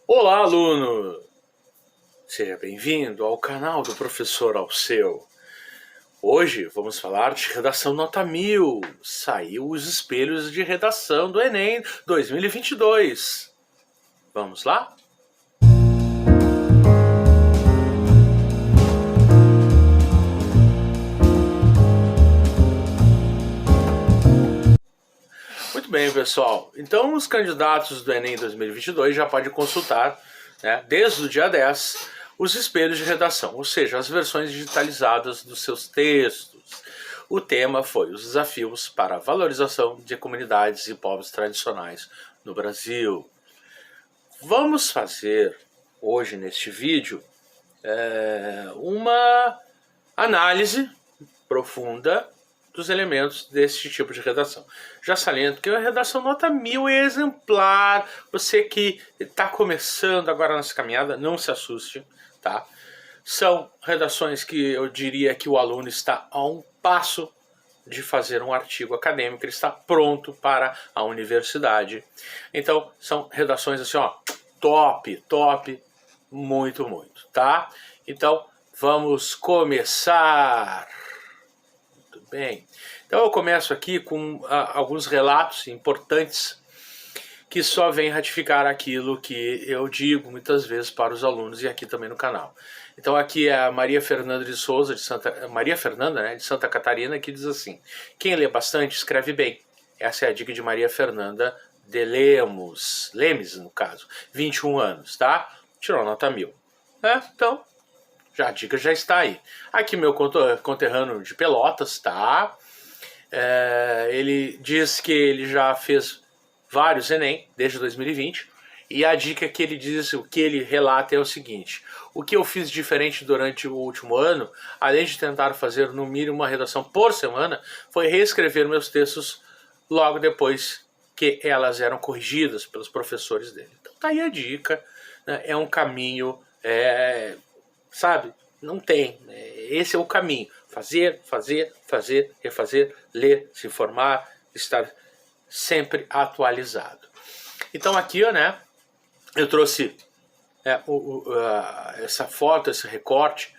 Olá, aluno! Seja bem-vindo ao canal do Professor Alceu. Hoje vamos falar de redação nota 1000. Saiu os espelhos de redação do Enem 2022. Vamos lá? Muito bem, pessoal. Então, os candidatos do Enem 2022 já podem consultar, desde o dia 10, os espelhos de redação, ou seja, as versões digitalizadas dos seus textos. O tema foi os desafios para a valorização de comunidades e povos tradicionais no Brasil. Vamos fazer hoje neste vídeo uma análise profunda dos elementos desse tipo de redação. Já saliento que a redação nota 1000 é exemplar. Você que está começando agora nessa caminhada, não se assuste, tá? São redações que eu diria que o aluno está a um passo de fazer um artigo acadêmico, ele está pronto para a universidade. Então, são redações assim, ó, top, muito, tá? Então, vamos começar. Muito bem. Então, eu começo aqui com alguns relatos importantes que só vêm ratificar aquilo que eu digo muitas vezes para os alunos e aqui também no canal. Então aqui é a Maria Fernanda de Souza, de Santa Catarina, que diz assim: quem lê bastante escreve bem. Essa é a dica de Maria Fernanda de Lemes, no caso, 21 anos, tá? Tirou nota 1000. Então, a dica já está aí. Aqui meu conterrâneo de Pelotas, tá? Ele diz que ele já fez vários Enem desde 2020 e a dica que ele diz, o que ele relata é o seguinte: o que eu fiz diferente durante o último ano, além de tentar fazer no mínimo uma redação por semana, foi reescrever meus textos logo depois que elas eram corrigidas pelos professores dele. Então tá aí a dica, né? É um caminho, sabe? Não tem, esse é o caminho: fazer, refazer, ler, se informar, estar sempre atualizado. Então aqui, eu trouxe essa foto, esse recorte,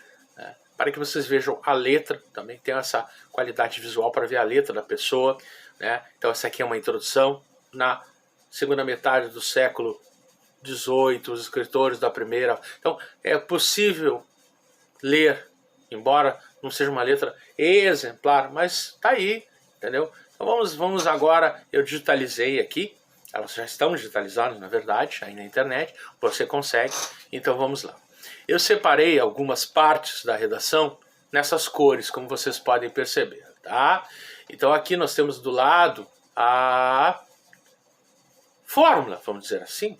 para que vocês vejam a letra, também tem essa qualidade visual para ver a letra da pessoa, Então essa aqui é uma introdução. Na segunda metade do século XVIII, os escritores da primeira. Então é possível ler, embora não seja uma letra exemplar, mas tá aí, entendeu? Então vamos agora, eu digitalizei aqui, elas já estão digitalizadas, na verdade, aí na internet, você consegue, então vamos lá. Eu separei algumas partes da redação nessas cores, como vocês podem perceber, tá? Então aqui nós temos do lado a fórmula, vamos dizer assim,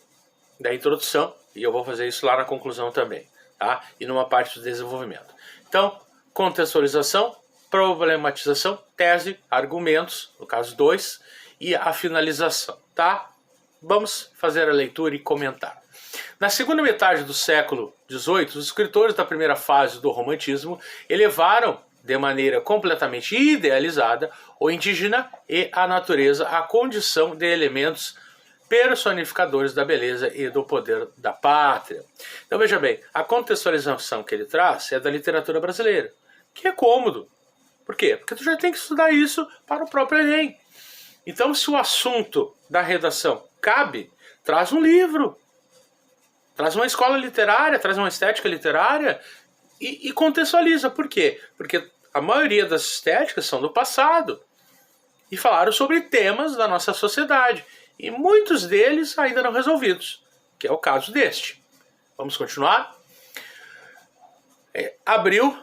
da introdução, e eu vou fazer isso lá na conclusão também, tá? E numa parte do desenvolvimento. Então, contextualização, problematização, tese, argumentos, no caso 2, e a finalização, tá? Vamos fazer a leitura e comentar. Na segunda metade do século XVIII, os escritores da primeira fase do romantismo elevaram, de maneira completamente idealizada, o indígena e a natureza à condição de elementos personificadores da beleza e do poder da pátria. Então veja bem, a contextualização que ele traz é da literatura brasileira, que é cômodo. Por quê? Porque tu já tem que estudar isso para o próprio Enem. Então, se o assunto da redação cabe, traz um livro, traz uma escola literária, traz uma estética literária e contextualiza. Por quê? Porque a maioria das estéticas são do passado e falaram sobre temas da nossa sociedade. E muitos deles ainda não resolvidos, que é o caso deste. Vamos continuar? Abriu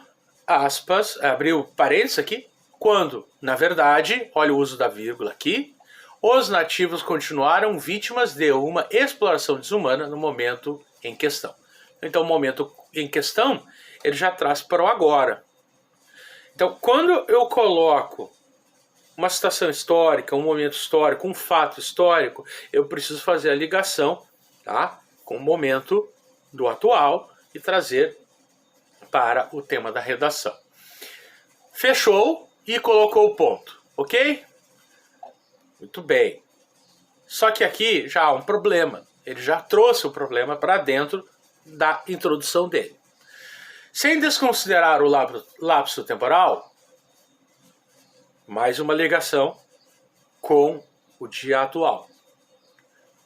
parênteses aqui, quando, na verdade, olha o uso da vírgula aqui, os nativos continuaram vítimas de uma exploração desumana no momento em questão. Então, o momento em questão, ele já traz para o agora. Então, quando eu coloco uma situação histórica, um momento histórico, um fato histórico, eu preciso fazer a ligação, tá, com o momento do atual e trazer para o tema da redação. Fechou e colocou o ponto, ok? Muito bem. Só que aqui já há um problema. Ele já trouxe o problema para dentro da introdução dele. Sem desconsiderar o lapso temporal, mais uma ligação com o dia atual,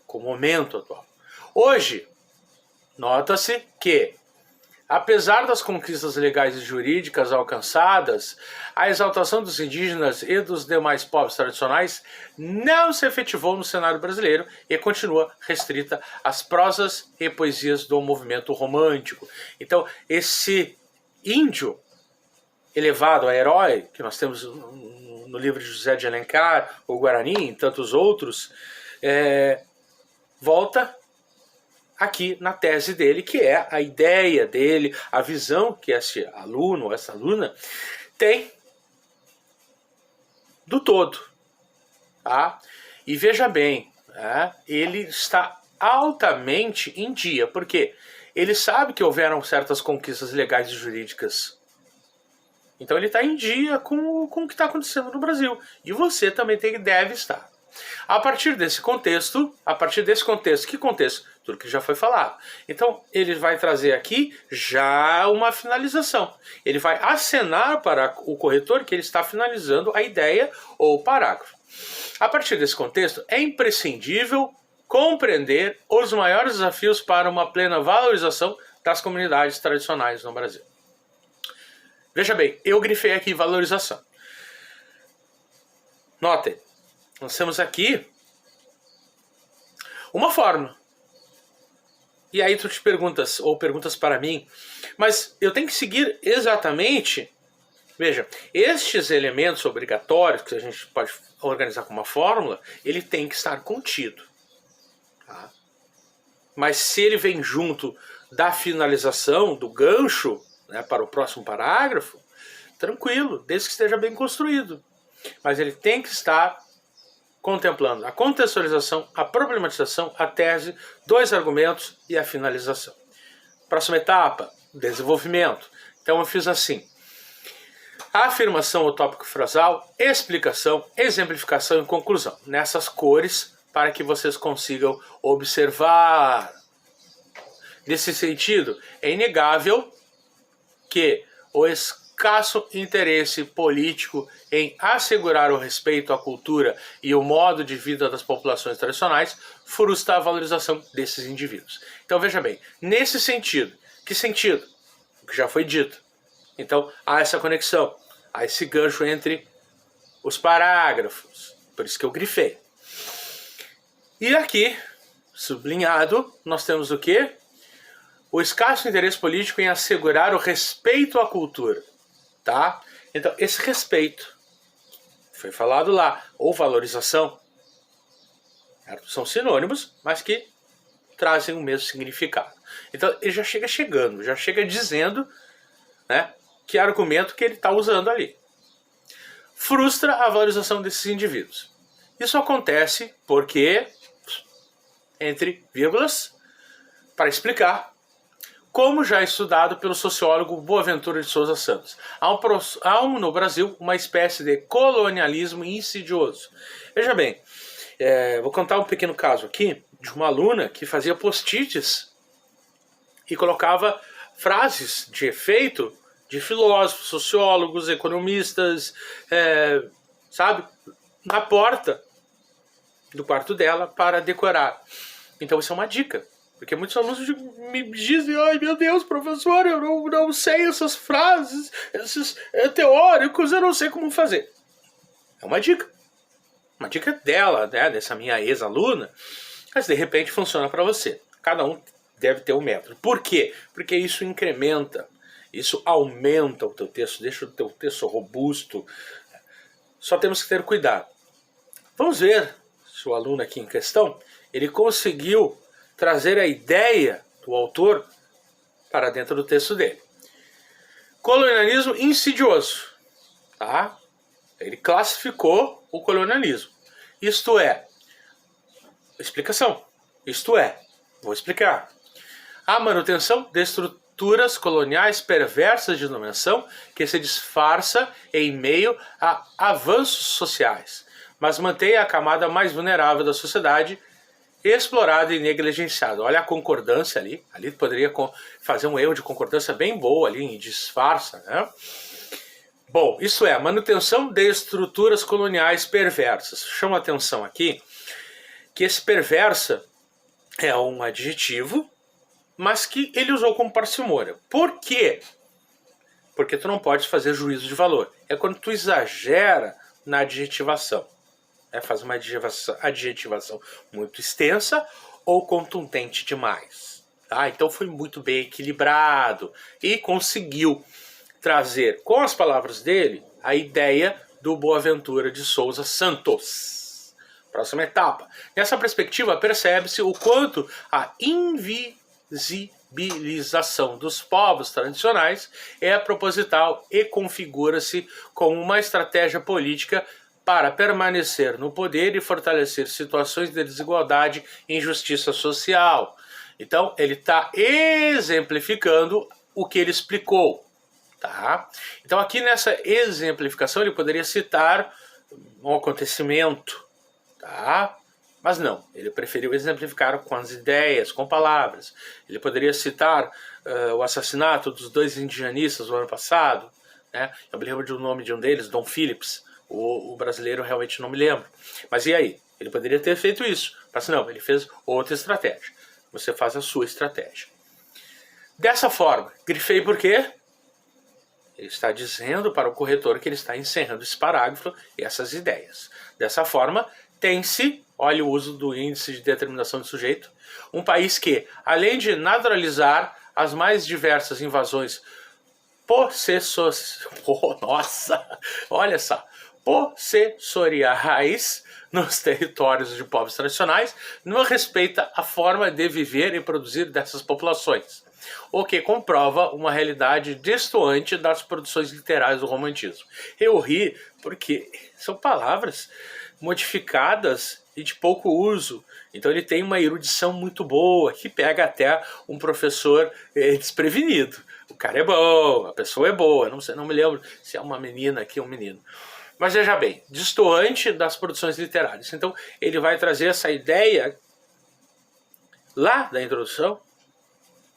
com o momento atual. Hoje, nota-se que, apesar das conquistas legais e jurídicas alcançadas, a exaltação dos indígenas e dos demais povos tradicionais não se efetivou no cenário brasileiro e continua restrita às prosas e poesias do movimento romântico. Então, esse índio elevado a herói, que nós temos no livro de José de Alencar, o Guarani e tantos outros, volta aqui na tese dele, que é a ideia dele, a visão que esse aluno, essa aluna, tem do todo. Tá? E veja bem, ele está altamente em dia, porque ele sabe que houveram certas conquistas legais e jurídicas. Então ele está em dia com o que está acontecendo no Brasil. E você também deve estar. A partir desse contexto, que contexto? Tudo que já foi falado. Então, ele vai trazer aqui já uma finalização. Ele vai acenar para o corretor que ele está finalizando a ideia ou o parágrafo. A partir desse contexto, é imprescindível compreender os maiores desafios para uma plena valorização das comunidades tradicionais no Brasil. Veja bem, eu grifei aqui valorização. Notem, nós temos aqui uma fórmula. E aí tu te perguntas, ou perguntas para mim, mas eu tenho que seguir exatamente, veja, estes elementos obrigatórios que a gente pode organizar com uma fórmula, ele tem que estar contido. Tá? Mas se ele vem junto da finalização, do gancho, né, para o próximo parágrafo, tranquilo, desde que esteja bem construído. Mas ele tem que estar contemplando a contextualização, a problematização, a tese, dois argumentos e a finalização. Próxima etapa, desenvolvimento. Então eu fiz assim: afirmação ou tópico frasal, explicação, exemplificação e conclusão. Nessas cores, para que vocês consigam observar. Nesse sentido, é inegável que o escasso interesse político em assegurar o respeito à cultura e o modo de vida das populações tradicionais frustra a valorização desses indivíduos. Então veja bem, nesse sentido, que sentido? O que já foi dito. Então há essa conexão, há esse gancho entre os parágrafos, por isso que eu grifei. E aqui, sublinhado, nós temos o quê? O escasso interesse político em assegurar o respeito à cultura. Tá? Então, esse respeito, foi falado lá, ou valorização, são sinônimos, mas que trazem o mesmo significado. Então, ele já chega chegando, já chega dizendo, né, que argumento que ele está usando ali. Frustra a valorização desses indivíduos. Isso acontece porque, entre vírgulas, para explicar, como já estudado pelo sociólogo Boaventura de Souza Santos. Há no Brasil uma espécie de colonialismo insidioso. Veja bem, vou contar um pequeno caso aqui de uma aluna que fazia post-its e colocava frases de efeito de filósofos, sociólogos, economistas, sabe, na porta do quarto dela para decorar. Então isso é uma dica. Porque muitos alunos me dizem: ai meu Deus, professor, eu não sei essas frases, esses teóricos, eu não sei como fazer. É uma dica. Uma dica dela, né, dessa minha ex-aluna, mas de repente funciona para você. Cada um deve ter um método. Por quê? Porque isso incrementa, isso aumenta o teu texto, deixa o teu texto robusto. Só temos que ter cuidado. Vamos ver se o aluno aqui em questão, ele conseguiu trazer a ideia do autor para dentro do texto dele. Colonialismo insidioso. Tá? Ele classificou o colonialismo. Isto é, explicação. Isto é, vou explicar. A manutenção de estruturas coloniais perversas de dominação que se disfarça em meio a avanços sociais, mas mantém a camada mais vulnerável da sociedade explorado e negligenciado. Olha a concordância ali. Ali poderia fazer um erro de concordância bem boa ali, em disfarça, né? Bom, isso é a manutenção de estruturas coloniais perversas. Chama a atenção aqui que esse perversa é um adjetivo, mas que ele usou com parcimônia. Por quê? Porque tu não pode fazer juízo de valor. É quando tu exagera na adjetivação. Faz uma adjetivação muito extensa ou contundente demais. Tá? Então foi muito bem equilibrado e conseguiu trazer com as palavras dele a ideia do Boaventura de Souza Santos. Próxima etapa. Nessa perspectiva, percebe-se o quanto a invisibilização dos povos tradicionais é proposital e configura-se como uma estratégia política para permanecer no poder e fortalecer situações de desigualdade e injustiça social. Então, ele está exemplificando o que ele explicou. Tá? Então, aqui nessa exemplificação, ele poderia citar um acontecimento, tá? Mas não, ele preferiu exemplificar com as ideias, com palavras. Ele poderia citar o assassinato dos 2 indianistas do ano passado, né? Eu me lembro do nome de um deles, Dom Phillips. O brasileiro realmente não me lembro. Mas e aí? Ele poderia ter feito isso. Mas não, ele fez outra estratégia. Você faz a sua estratégia. Dessa forma, grifei por quê? Ele está dizendo para o corretor que ele está encerrando esse parágrafo e essas ideias. Dessa forma, tem-se, olha o uso do índice de determinação de sujeito, um país que, além de naturalizar as mais diversas invasões possessoriais nos territórios de povos tradicionais, não respeita a forma de viver e produzir dessas populações, o que comprova uma realidade destoante das produções literárias do romantismo. Eu ri porque são palavras modificadas e de pouco uso. Então ele tem uma erudição muito boa, que pega até um professor desprevenido. O cara é bom, a pessoa é boa. Não me lembro se é uma menina aqui ou um menino. Mas veja bem, destoante das produções literárias. Então ele vai trazer essa ideia lá da introdução,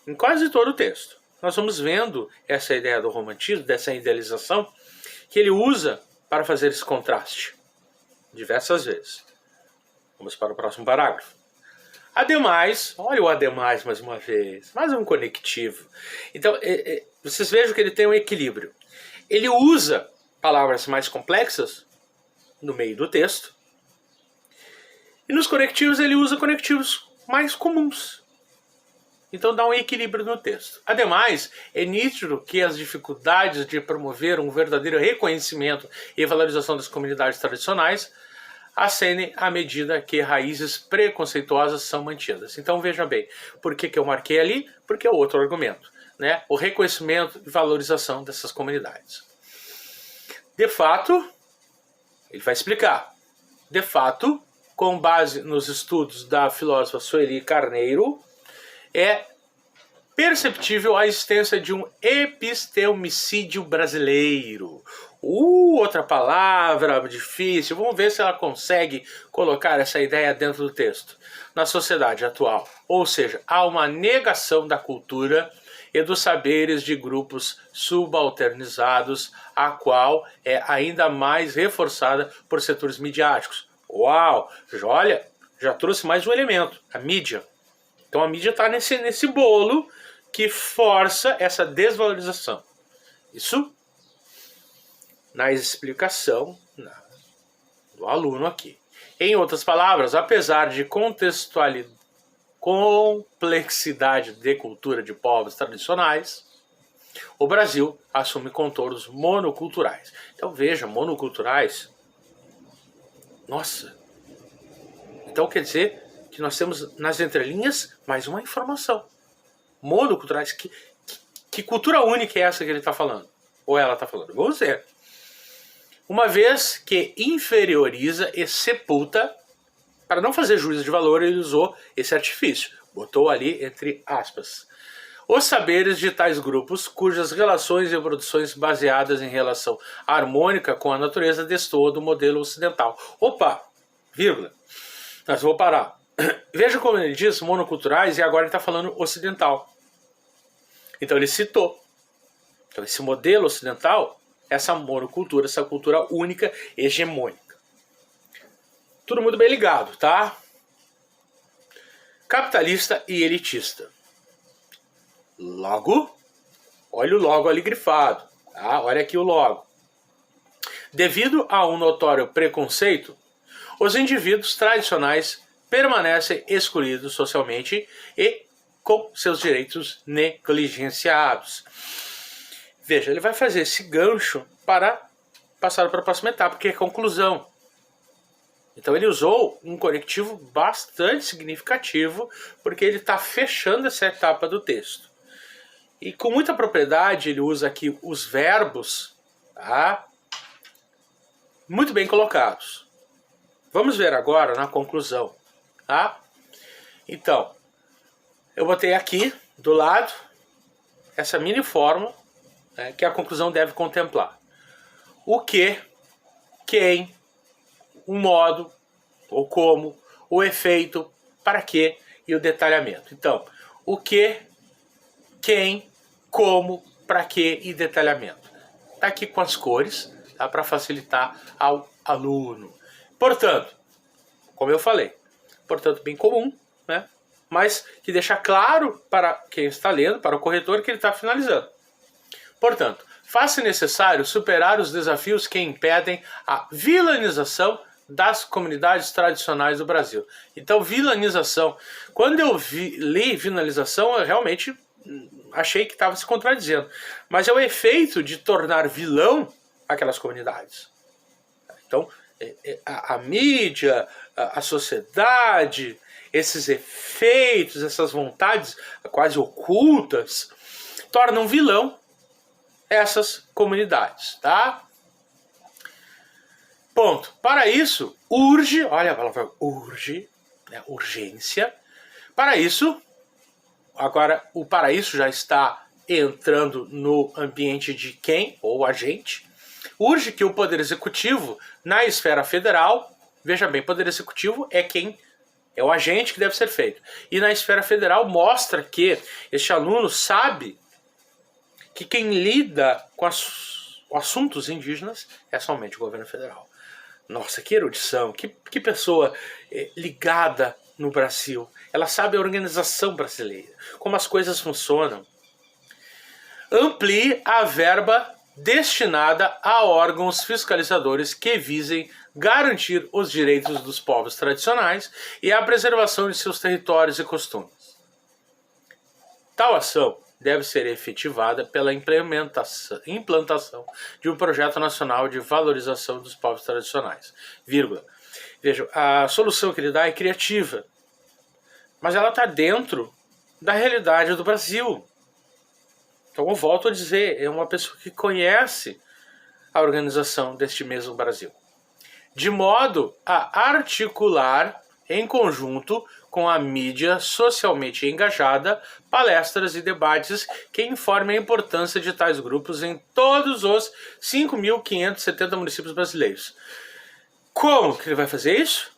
em quase todo o texto. Nós vamos vendo essa ideia do romantismo, dessa idealização, que ele usa para fazer esse contraste diversas vezes. Vamos para o próximo parágrafo. Ademais, olha o ademais mais uma vez, mais um conectivo. Então, vocês vejam que ele tem um equilíbrio. Ele usa palavras mais complexas no meio do texto, e nos conectivos ele usa conectivos mais comuns. Então dá um equilíbrio no texto. Ademais, é nítido que as dificuldades de promover um verdadeiro reconhecimento e valorização das comunidades tradicionais ascendem à medida que raízes preconceituosas são mantidas. Então veja bem, por que eu marquei ali? Porque é outro argumento, né? O reconhecimento e valorização dessas comunidades. De fato, ele vai explicar. De fato, com base nos estudos da filósofa Sueli Carneiro, é perceptível a existência de um epistemicídio brasileiro. Outra palavra difícil. Vamos ver se ela consegue colocar essa ideia dentro do texto. Na sociedade atual. Ou seja, há uma negação da cultura e dos saberes de grupos subalternizados, a qual é ainda mais reforçada por setores midiáticos. Uau! Olha, já trouxe mais um elemento, a mídia. Então a mídia está nesse bolo que força essa desvalorização. Isso na explicação do aluno aqui. Em outras palavras, apesar de complexidade de cultura de povos tradicionais, o Brasil assume contornos monoculturais. Então veja, monoculturais, nossa, então quer dizer que nós temos nas entrelinhas mais uma informação. Monoculturais, que cultura única é essa que ele está falando? Ou ela está falando? Vamos ver. Uma vez que inferioriza e sepulta, para não fazer juízo de valor, ele usou esse artifício. Botou ali entre aspas. Os saberes de tais grupos, cujas relações e produções baseadas em relação harmônica com a natureza destoam do modelo ocidental. Opa, vírgula. Mas vou parar. Veja como ele diz monoculturais e agora ele está falando ocidental. Então ele citou. Então esse modelo ocidental, essa monocultura, essa cultura única, hegemônica. Tudo muito bem ligado, tá? Capitalista e elitista. Logo, olha o logo ali grifado. Tá? Olha aqui o logo. Devido a um notório preconceito, os indivíduos tradicionais permanecem excluídos socialmente e com seus direitos negligenciados. Veja, ele vai fazer esse gancho para passar para a próxima etapa, que é a conclusão. Então ele usou um conectivo bastante significativo, porque ele está fechando essa etapa do texto. E com muita propriedade ele usa aqui os verbos, tá? Muito bem colocados. Vamos ver agora na conclusão, tá? Então, eu botei aqui do lado essa mini fórmula, né, que a conclusão deve contemplar. O que, quem, o modo, ou como, o efeito, para quê e o detalhamento. Então, o que, quem, como, para quê e detalhamento. Está aqui com as cores, tá, para facilitar ao aluno. Portanto, como eu falei, portanto bem comum, né? Mas que deixa claro para quem está lendo, para o corretor, que ele está finalizando. Portanto, faz-se necessário superar os desafios que impedem a vilanização das comunidades tradicionais do Brasil. Então, vilanização. Quando eu li vilanização, eu realmente achei que estava se contradizendo. Mas é o efeito de tornar vilão aquelas comunidades. Então, a mídia, a sociedade, esses efeitos, essas vontades quase ocultas, tornam vilão essas comunidades, tá? Ponto. Para isso, urge, olha a palavra urge, né, urgência. Para isso, agora o para isso já está entrando no ambiente de quem, ou agente. Urge que o Poder Executivo, na esfera federal, veja bem, Poder Executivo é quem é o agente que deve ser feito. E na esfera federal mostra que este aluno sabe que quem lida com assuntos indígenas é somente o governo federal. Nossa, que erudição, que pessoa ligada no Brasil. Ela sabe a organização brasileira, como as coisas funcionam. Amplie a verba destinada a órgãos fiscalizadores que visem garantir os direitos dos povos tradicionais e a preservação de seus territórios e costumes. Tal ação deve ser efetivada pela implantação de um projeto nacional de valorização dos povos tradicionais. Vírgula. Vejam, a solução que ele dá é criativa, mas ela está dentro da realidade do Brasil. Então eu volto a dizer, é uma pessoa que conhece a organização deste mesmo Brasil. De modo a articular em conjunto com a mídia socialmente engajada, palestras e debates que informem a importância de tais grupos em todos os 5.570 municípios brasileiros. Como que ele vai fazer isso?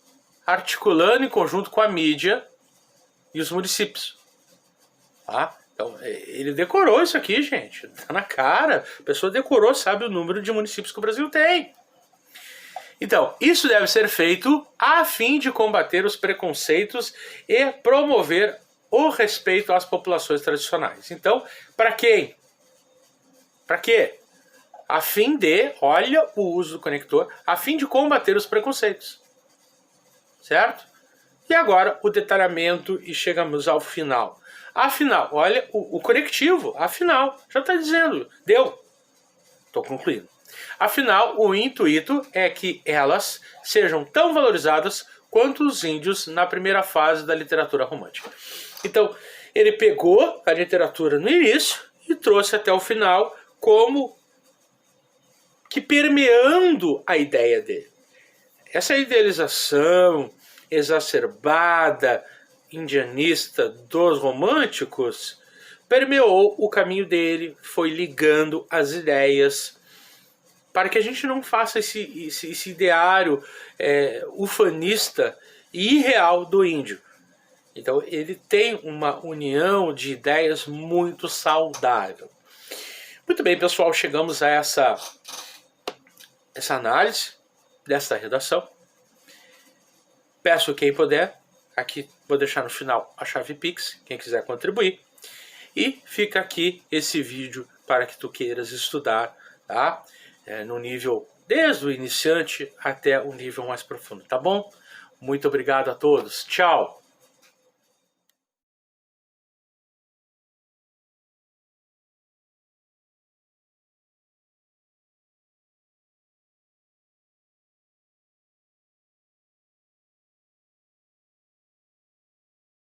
Articulando em conjunto com a mídia e os municípios. Tá? Então, ele decorou isso aqui, gente. Tá na cara. A pessoa decorou, sabe o número de municípios que o Brasil tem. Então, isso deve ser feito a fim de combater os preconceitos e promover o respeito às populações tradicionais. Então, para quem? Para quê? A fim de, olha o uso do conector, a fim de combater os preconceitos. Certo? E agora o detalhamento e chegamos ao final. Afinal, olha o conectivo, afinal, já está dizendo, deu. Estou concluindo. Afinal, o intuito é que elas sejam tão valorizadas quanto os índios na primeira fase da literatura romântica. Então, ele pegou a literatura no início e trouxe até o final como que permeando a ideia dele. Essa idealização exacerbada, indianista dos românticos, permeou o caminho dele, foi ligando as ideias para que a gente não faça esse ideário ufanista e irreal do índio. Então ele tem uma união de ideias muito saudável. Muito bem, pessoal, chegamos a essa análise desta redação. Peço quem puder, aqui vou deixar no final a chave Pix, quem quiser contribuir. E fica aqui esse vídeo para que tu queiras estudar, tá? No nível desde o iniciante até o nível mais profundo, tá bom? Muito obrigado a todos. Tchau!